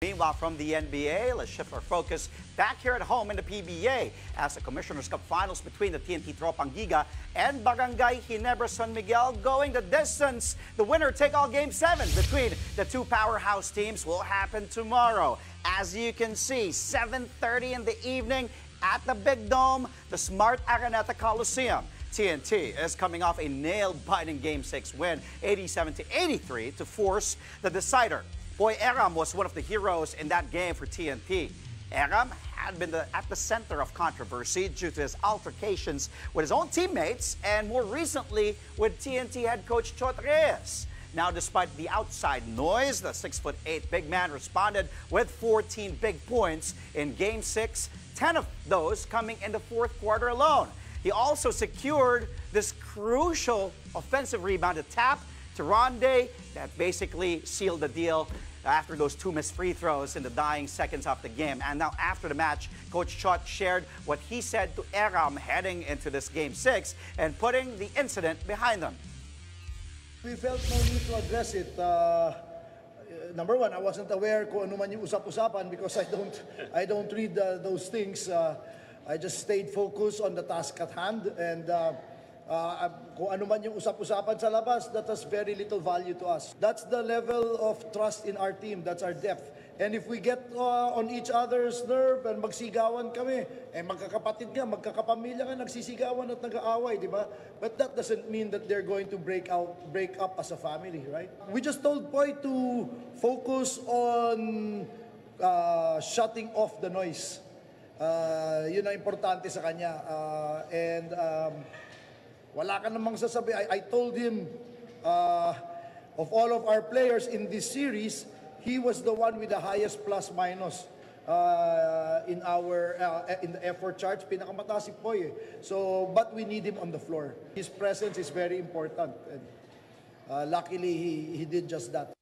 Meanwhile, from the NBA, let's shift our focus back here at home in the PBA as the Commissioner's Cup Finals between the TNT Tropang Giga and Barangay Ginebra San Miguel going the distance. The winner-take-all Game 7 between the two powerhouse teams will happen tomorrow. As you can see, 7:30 in the evening at the Big Dome, the Smart Araneta Coliseum. TNT is coming off a nail-biting Game 6 win, 87-83, to force the decider. Boy Aram was one of the heroes in that game for TNT. Aram had been at the center of controversy due to his altercations with his own teammates and more recently with TNT head coach Chot Reyes. Now, despite the outside noise, the 6'8" big man responded with 14 big points in Game 6, 10 of those coming in the fourth quarter alone. He also secured this crucial offensive rebound to tap to Ronde that basically sealed the deal after those two missed free throws in the dying seconds of the game. And now after the match, Coach Chot shared what he said to Aram heading into this Game 6 and putting the incident behind them. We felt no need to address it. Number one, I wasn't aware kung ano man yung usap-usapan because I don't read those things. I just stayed focused on the task at hand and kung ano man yung usap-usapan sa labas, that has very little value to us. That's the level of trust in our team. That's our depth. And if we get on each other's nerve and magsigawan kami, magkakapatid nga, magkakapamilya nga, nagsisigawan at nag-aaway, di ba? But that doesn't mean that they're going to break up as a family, right? We just told Poy to focus on shutting off the noise. Yun ang importante sa kanya. Wala ka namang sasabi. I told him, of all of our players in this series, he was the one with the highest plus-minus in the effort charts. Pinakamataas si Poy. So, but we need him on the floor. His presence is very important. And luckily, he did just that.